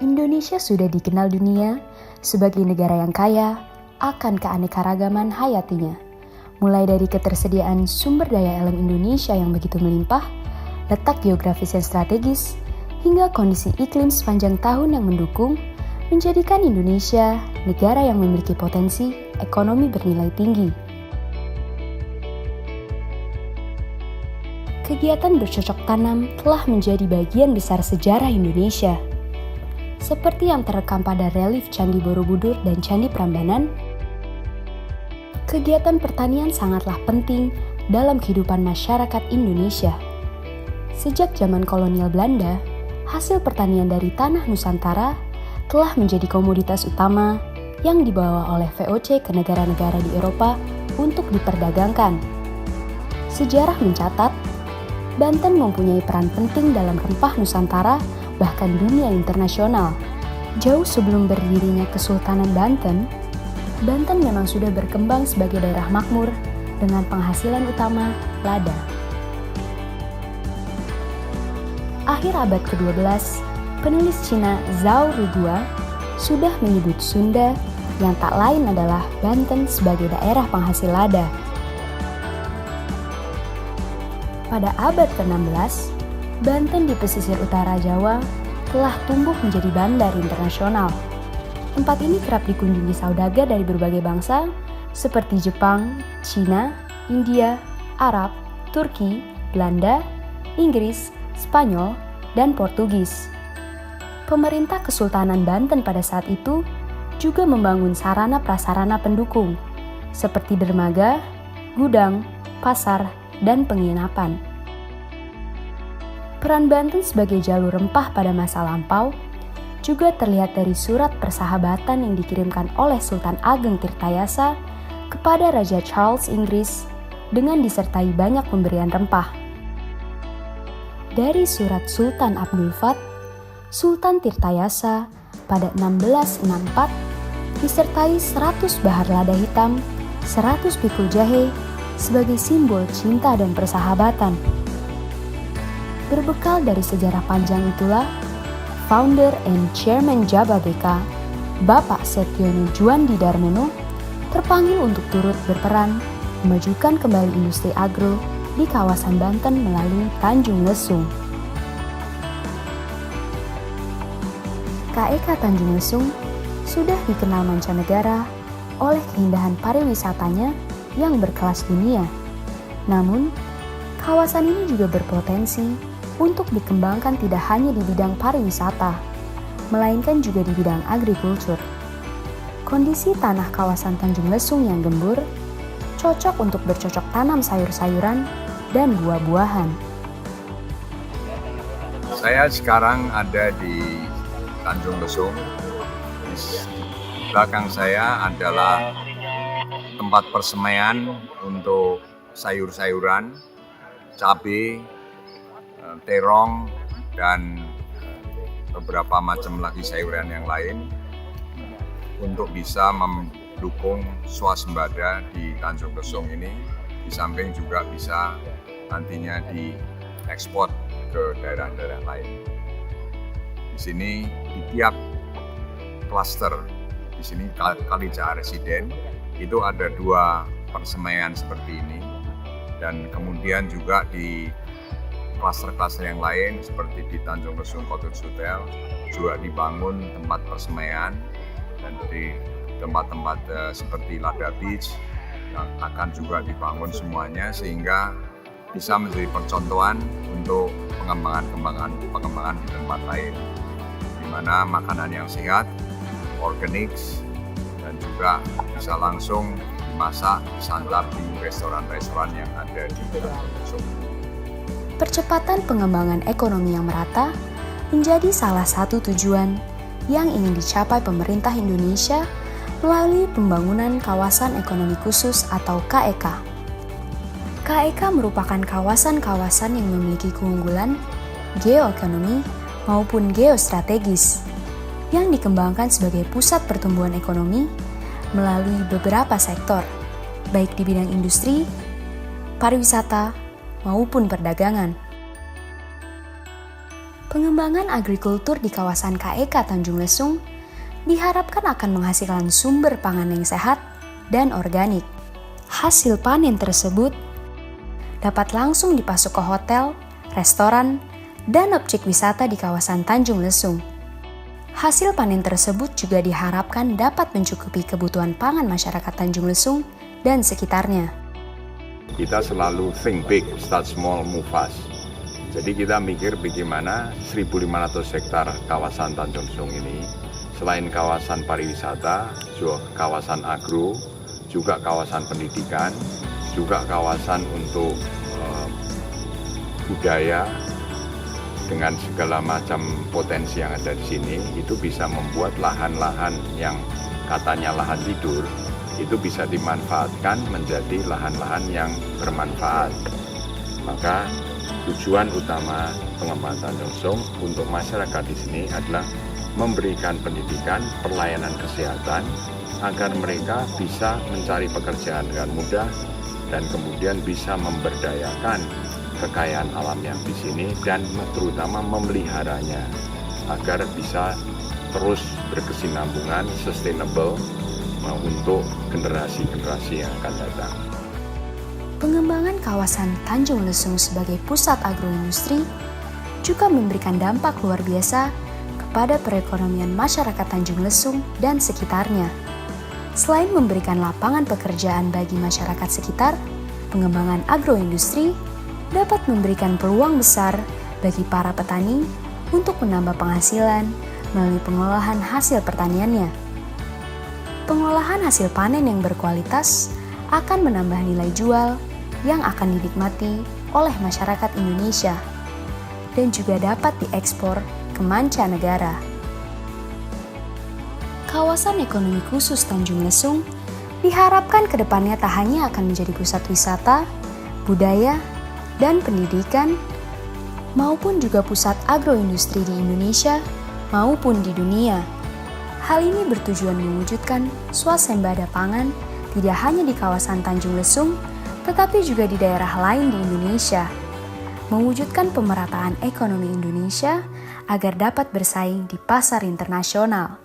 Indonesia sudah dikenal dunia sebagai negara yang kaya akan keanekaragaman hayatinya. Mulai dari ketersediaan sumber daya alam Indonesia yang begitu melimpah, letak geografis yang strategis, hingga kondisi iklim sepanjang tahun yang mendukung, menjadikan Indonesia negara yang memiliki potensi ekonomi bernilai tinggi. Kegiatan bercocok tanam telah menjadi bagian besar sejarah Indonesia. Seperti yang terekam pada relief Candi Borobudur dan Candi Prambanan, kegiatan pertanian sangatlah penting dalam kehidupan masyarakat Indonesia. Sejak zaman kolonial Belanda, hasil pertanian dari tanah Nusantara telah menjadi komoditas utama yang dibawa oleh VOC ke negara-negara di Eropa untuk diperdagangkan. Sejarah mencatat, Banten mempunyai peran penting dalam rempah Nusantara bahkan dunia internasional. Jauh sebelum berdirinya Kesultanan Banten, Banten memang sudah berkembang sebagai daerah makmur dengan penghasilan utama lada. Akhir abad ke-12, penulis Cina Zhao Rugua sudah menyebut Sunda yang tak lain adalah Banten sebagai daerah penghasil lada. Pada abad ke-16, Banten di pesisir utara Jawa telah tumbuh menjadi bandar internasional. Tempat ini kerap dikunjungi saudagar dari berbagai bangsa seperti Jepang, Cina, India, Arab, Turki, Belanda, Inggris, Spanyol, dan Portugis. Pemerintah Kesultanan Banten pada saat itu juga membangun sarana prasarana pendukung seperti dermaga, gudang, pasar, dan penginapan. Peran Banten sebagai jalur rempah pada masa lampau juga terlihat dari surat persahabatan yang dikirimkan oleh Sultan Ageng Tirtayasa kepada Raja Charles Inggris dengan disertai banyak pemberian rempah. Dari surat Sultan Abdul Fath, Sultan Tirtayasa pada 1664 disertai 100 bahar lada hitam, 100 pikul jahe sebagai simbol cinta dan persahabatan. Berbekal dari sejarah panjang itulah, founder and chairman Jababeka, Bapak Setiono Juandi Darmono, terpanggil untuk turut berperan memajukan kembali industri agro di kawasan Banten melalui Tanjung Lesung. KEK Tanjung Lesung sudah dikenal mancanegara oleh keindahan pariwisatanya yang berkelas dunia. Namun, kawasan ini juga berpotensi untuk dikembangkan tidak hanya di bidang pariwisata, melainkan juga di bidang agrikultur. Kondisi tanah kawasan Tanjung Lesung yang gembur, cocok untuk bercocok tanam sayur-sayuran dan buah-buahan. Saya sekarang ada di Tanjung Lesung. Di belakang saya adalah tempat persemaian untuk sayur-sayuran, cabai, terong, dan beberapa macam lagi sayuran yang lain untuk bisa mendukung swasembada di Tanjung Lesung ini. Di samping juga bisa nantinya diekspor ke daerah-daerah lain. Di sini di tiap klaster, di sini Kalijaga Residen itu ada 2 persemaian seperti ini, dan kemudian juga di klaster-klaster yang lain seperti di Tanjung Lesung Cottage Hotel juga dibangun tempat persemaian, dan di tempat-tempat seperti Lada Beach yang akan juga dibangun semuanya sehingga bisa menjadi percontohan untuk pengembangan di tempat lain, di mana makanan yang sehat, organik, dan juga bisa langsung dimasak, disantap di restoran-restoran yang ada di Tanjung Lesung. Percepatan pengembangan ekonomi yang merata menjadi salah satu tujuan yang ingin dicapai pemerintah Indonesia melalui pembangunan kawasan ekonomi khusus atau KEK. KEK merupakan kawasan-kawasan yang memiliki keunggulan geoekonomi maupun geostrategis yang dikembangkan sebagai pusat pertumbuhan ekonomi melalui beberapa sektor, baik di bidang industri, pariwisata, maupun perdagangan. Pengembangan agrikultur di kawasan KEK Tanjung Lesung diharapkan akan menghasilkan sumber pangan yang sehat dan organik. Hasil panen tersebut dapat langsung dipasok ke hotel, restoran, dan objek wisata di kawasan Tanjung Lesung. Hasil panen tersebut juga diharapkan dapat mencukupi kebutuhan pangan masyarakat Tanjung Lesung dan sekitarnya. Kita selalu think big, start small, move fast. Jadi kita mikir bagaimana 1.500 hektar kawasan Tanjung Lesung ini, selain kawasan pariwisata, juga kawasan agro, juga kawasan pendidikan, juga kawasan untuk budaya, dengan segala macam potensi yang ada di sini, itu bisa membuat lahan-lahan yang katanya lahan tidur, itu bisa dimanfaatkan menjadi lahan-lahan yang bermanfaat. Maka tujuan utama pengembangan Tanjung Lesung untuk masyarakat di sini adalah memberikan pendidikan, pelayanan kesehatan, agar mereka bisa mencari pekerjaan dengan mudah dan kemudian bisa memberdayakan kekayaan alam yang di sini dan terutama memeliharanya agar bisa terus berkesinambungan, sustainable untuk generasi-generasi yang akan datang. Pengembangan kawasan Tanjung Lesung sebagai pusat agroindustri juga memberikan dampak luar biasa kepada perekonomian masyarakat Tanjung Lesung dan sekitarnya. Selain memberikan lapangan pekerjaan bagi masyarakat sekitar, pengembangan agroindustri dapat memberikan peluang besar bagi para petani untuk menambah penghasilan melalui pengolahan hasil pertaniannya. Pengolahan hasil panen yang berkualitas akan menambah nilai jual yang akan dinikmati oleh masyarakat Indonesia dan juga dapat diekspor ke mancanegara. Kawasan ekonomi khusus Tanjung Lesung diharapkan ke depannya tak hanya akan menjadi pusat wisata, budaya, dan pendidikan, maupun juga pusat agroindustri di Indonesia maupun di dunia. Hal ini bertujuan mewujudkan swasembada pangan tidak hanya di kawasan Tanjung Lesung, tetapi juga di daerah lain di Indonesia, mewujudkan pemerataan ekonomi Indonesia agar dapat bersaing di pasar internasional.